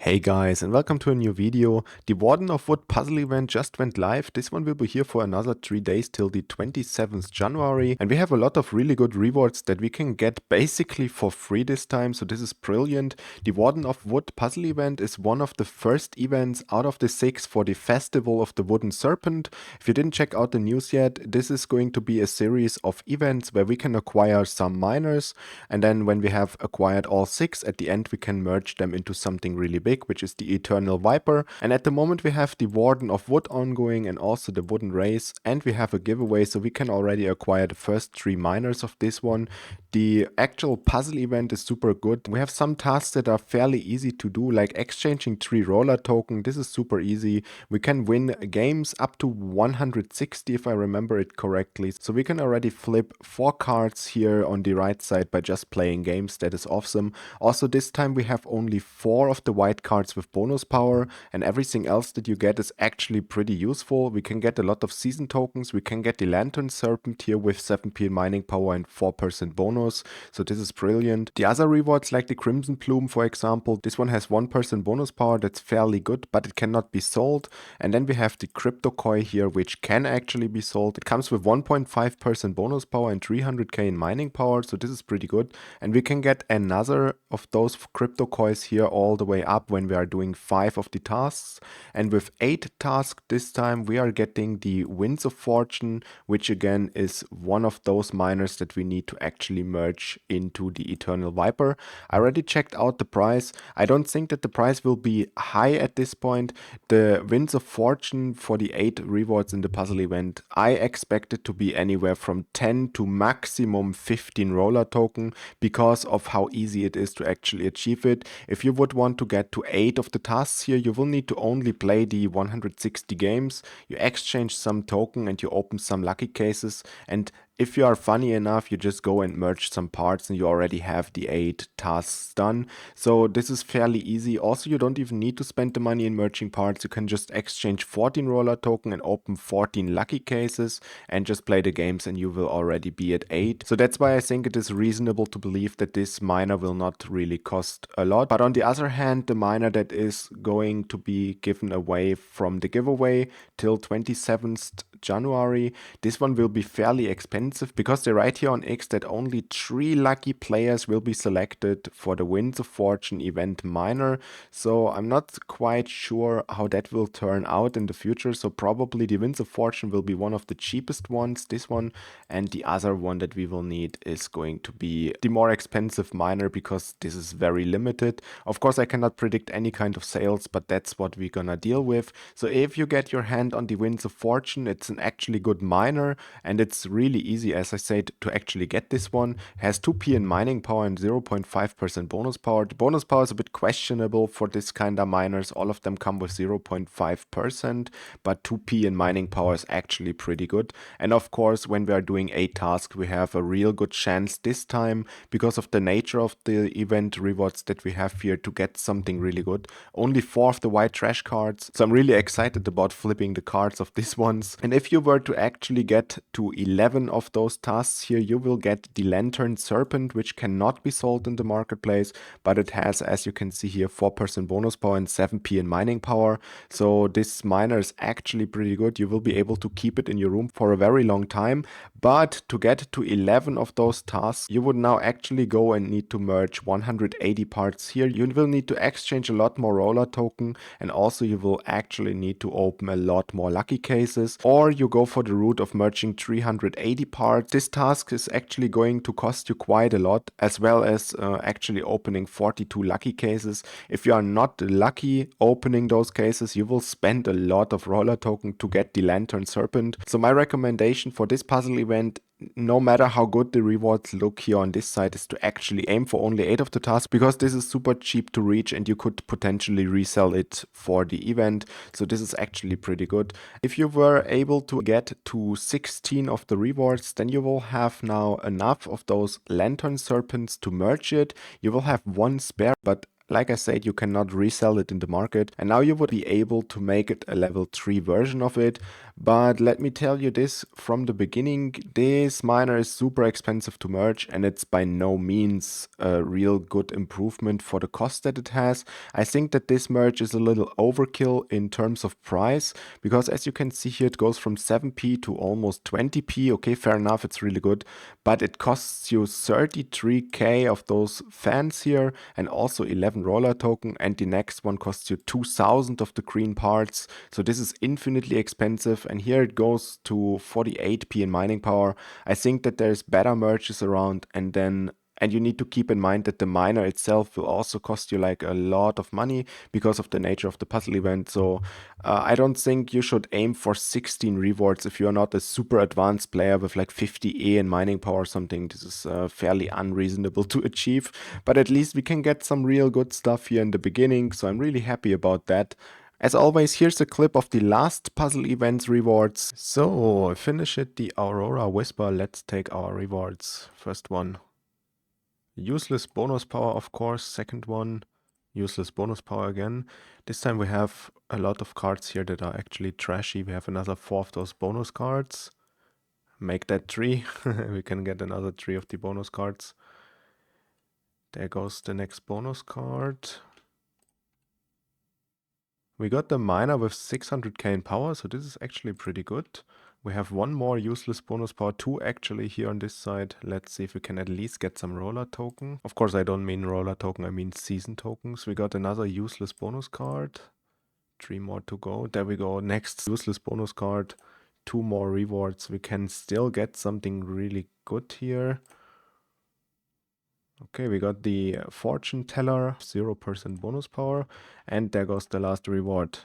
Hey guys, and welcome to a new video. The Warden of Wood puzzle event just went live. This one will be here for another 3 days till the 27th January. And we have a lot of really good rewards that we can get basically for free this time. So this is brilliant. The Warden of Wood puzzle event is one of the first events out of the 6 for the Festival of the Wooden Serpent. If you didn't check out the news yet, this is going to be a series of events where we can acquire some miners. And then when we have acquired all 6, at the end we can merge them into something really big, which is the Eternal Viper. And at the moment we have the Warden of Wood ongoing and also the Wooden Race, and we have a giveaway, so we can already acquire the first 3 miners of this one. The actual puzzle event is super good. We have some tasks that are fairly easy to do, like exchanging 3 Rollertoken. This is super easy. We can win games up to 160 if I remember it correctly. So we can already flip 4 cards here on the right side by just playing games. That is awesome. Also this time we have only 4 of the white cards with bonus power, and everything else that you get is actually pretty useful. We can get a lot of season tokens. We can get the Lantern Serpent here with 7p in mining power and 4% bonus. So this is brilliant. The other rewards like the Crimson Plume, for example, this one has 1% bonus power. That's fairly good, but it cannot be sold. And then we have the Cryptocurrency here, which can actually be sold. It comes with 1.5% bonus power and 300k in mining power, so this is pretty good. And we can get another of those cryptocurrencies here all the way up when we are doing 5 of the tasks. And with 8 tasks this time we are getting the Winds of Fortune, which again is one of those miners that we need to actually merge into the Eternal Viper. I already checked out the price. I don't think that the price will be high at this point. The Winds of Fortune for the 8 rewards in the puzzle event, I expect it to be anywhere from 10 to maximum 15 Rollertoken because of how easy it is to actually achieve it. If you would want to get to 8 of the tasks here, you will need to only play the 160 games. You exchange some token and you open some lucky cases, and if you are funny enough, you just go and merge some parts and you already have the 8 tasks done. So this is fairly easy. Also, you don't even need to spend the money in merging parts. You can just exchange 14 Rollertoken and open 14 lucky cases and just play the games and you will already be at 8. So that's why I think it is reasonable to believe that this miner will not really cost a lot. But on the other hand, the miner that is going to be given away from the giveaway till 27th January, this one will be fairly expensive because they write here on X that only 3 lucky players will be selected for the Winds of Fortune event miner. So I'm not quite sure how that will turn out in the future. So probably the Winds of Fortune will be one of the cheapest ones, this one, and the other one that we will need is going to be the more expensive miner because this is very limited. Of course, I cannot predict any kind of sales, but that's what we're gonna deal with. So if you get your hand on the Winds of Fortune, it's an actually good miner, and it's really easy, as I said, to actually get this one. It has 2p in mining power and 0.5% bonus power. The bonus power is a bit questionable for this kind of miners. All of them come with 0.5%, but 2p in mining power is actually pretty good. And of course, when we are doing 8 tasks, we have a real good chance this time, because of the nature of the event rewards that we have here, to get something really good. Only 4 of the white trash cards, so I'm really excited about flipping the cards of these ones. And if you were to actually get to 11 of those tasks here, you will get the Lantern Serpent, which cannot be sold in the marketplace, but it has, as you can see here, 4% bonus power and 7p in mining power. So this miner is actually pretty good. You will be able to keep it in your room for a very long time. But to get to 11 of those tasks, you would now actually go and need to merge 180 parts here. You will need to exchange a lot more Rollertoken, and also you will actually need to open a lot more lucky cases, or you go for the route of merging 380 parts. This task is actually going to cost you quite a lot, as well as actually opening 42 lucky cases. If you are not lucky opening those cases, you will spend a lot of Rollertoken to get the Lantern Serpent. So my recommendation for this puzzle event, no matter how good the rewards look here on this side, is to actually aim for only 8 of the tasks, because this is super cheap to reach and you could potentially resell it for the event. So this is actually pretty good. If you were able to get to 16 of the rewards, then you will have now enough of those Lantern Serpents to merge it. You will have 1 spare, but like I said, you cannot resell it in the market, and now you would be able to make it a level 3 version of it. But let me tell you this from the beginning, this miner is super expensive to merge, and it's by no means a real good improvement for the cost that it has. I think that this merge is a little overkill in terms of price, because as you can see here, it goes from 7p to almost 20p. Okay, fair enough, it's really good, but it costs you 33k of those fans here, and also 11 roller token, and the next one costs you 2000 of the green parts. So this is infinitely expensive, and here it goes to 48p in mining power. I think that there's better merges around, and you need to keep in mind that the miner itself will also cost you like a lot of money because of the nature of the puzzle event. So I don't think you should aim for 16 rewards if you're not a super advanced player with like 50 in mining power or something. This is fairly unreasonable to achieve, but at least we can get some real good stuff here in the beginning. So I'm really happy about that. As always, here's a clip of the last puzzle events rewards. So finish it, the Aurora Whisper. Let's take our rewards. First one. Useless bonus power, of course. Second one, useless bonus power again. This time we have a lot of cards here that are actually trashy. We have another 4 of those bonus cards. Make that 3. We can get another 3 of the bonus cards. There goes the next bonus card. We got the miner with 600k in power, so this is actually pretty good. We have one more useless bonus power, 2 actually here on this side. Let's see if we can at least get some roller token. Of course, I don't mean roller token, I mean season tokens. We got another useless bonus card. 3 more to go. There we go. Next useless bonus card. 2 more rewards. We can still get something really good here. Okay, we got the fortune teller, 0% bonus power, and there goes the last reward.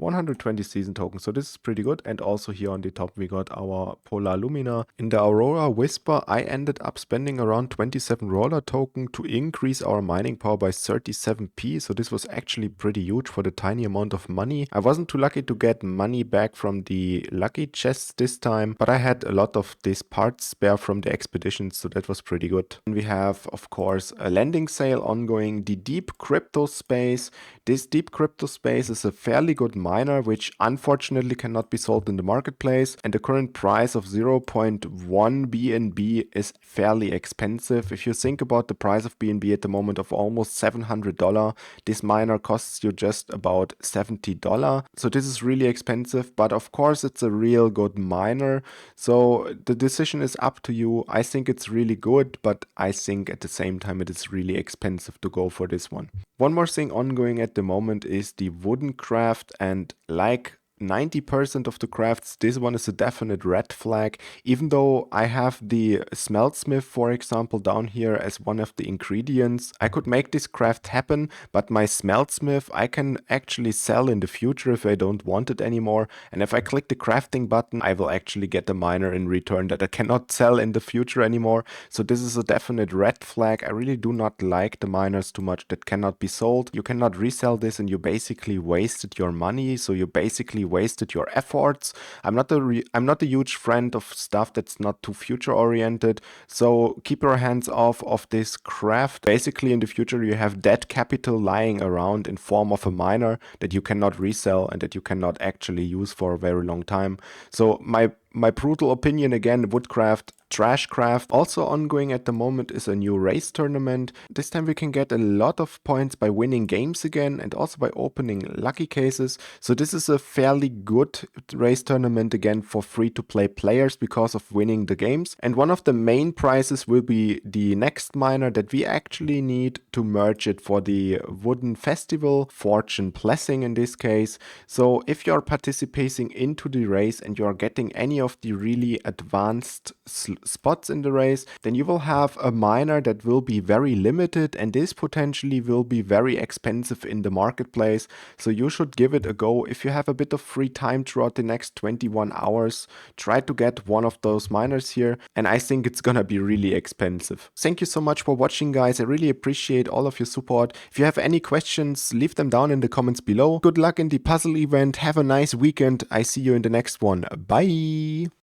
120 season tokens, so this is pretty good. And also here on the top we got our Polar Lumina. In the Aurora Whisper I ended up spending around 27 roller token to increase our mining power by 37p, so this was actually pretty huge for the tiny amount of money. I wasn't too lucky to get money back from the lucky chests this time, but I had a lot of these parts spare from the expeditions, so that was pretty good. And we have of course a landing sale ongoing, the Deep CryptoSpace. This Deep CryptoSpace is a fairly good miner, which unfortunately cannot be sold in the marketplace, and the current price of 0.1 BNB is fairly expensive. If you think about the price of BNB at the moment of almost $700, this miner costs you just about $70. So this is really expensive, but of course it's a real good miner. So the decision is up to you. I think it's really good, but I think at the same time it is really expensive to go for this one. One more thing ongoing at the moment is the wooden craft, and like 90% of the crafts, this one is a definite red flag. Even though I have the smeltsmith, for example, down here as one of the ingredients, I could make this craft happen, but my smeltsmith I can actually sell in the future if I don't want it anymore. And if I click the crafting button, I will actually get a miner in return that I cannot sell in the future anymore. So this is a definite red flag. I really do not like the miners too much that cannot be sold. You cannot resell this and you basically wasted your money. So you basically wasted your efforts. I'm not a huge friend of stuff that's not too future oriented, so keep your hands off of this craft. Basically in the future you have dead capital lying around in form of a miner that you cannot resell and that you cannot actually use for a very long time. So my brutal opinion again, woodcraft, trash craft. Also ongoing at the moment is a new race tournament. This time we can get a lot of points by winning games again and also by opening lucky cases. So this is a fairly good race tournament again for free to play players because of winning the games. And one of the main prizes will be the next miner that we actually need to merge it for the wooden festival, fortune blessing in this case. So if you're participating into the race and you're getting any of the really advanced spots in the race, then you will have a miner that will be very limited, and this potentially will be very expensive in the marketplace. So you should give it a go. If you have a bit of free time throughout the next 21 hours, try to get one of those miners here, and I think it's gonna be really expensive. Thank you so much for watching, guys. I really appreciate all of your support. If you have any questions, leave them down in the comments below. Good luck in the puzzle event. Have a nice weekend. I see you in the next one. Bye.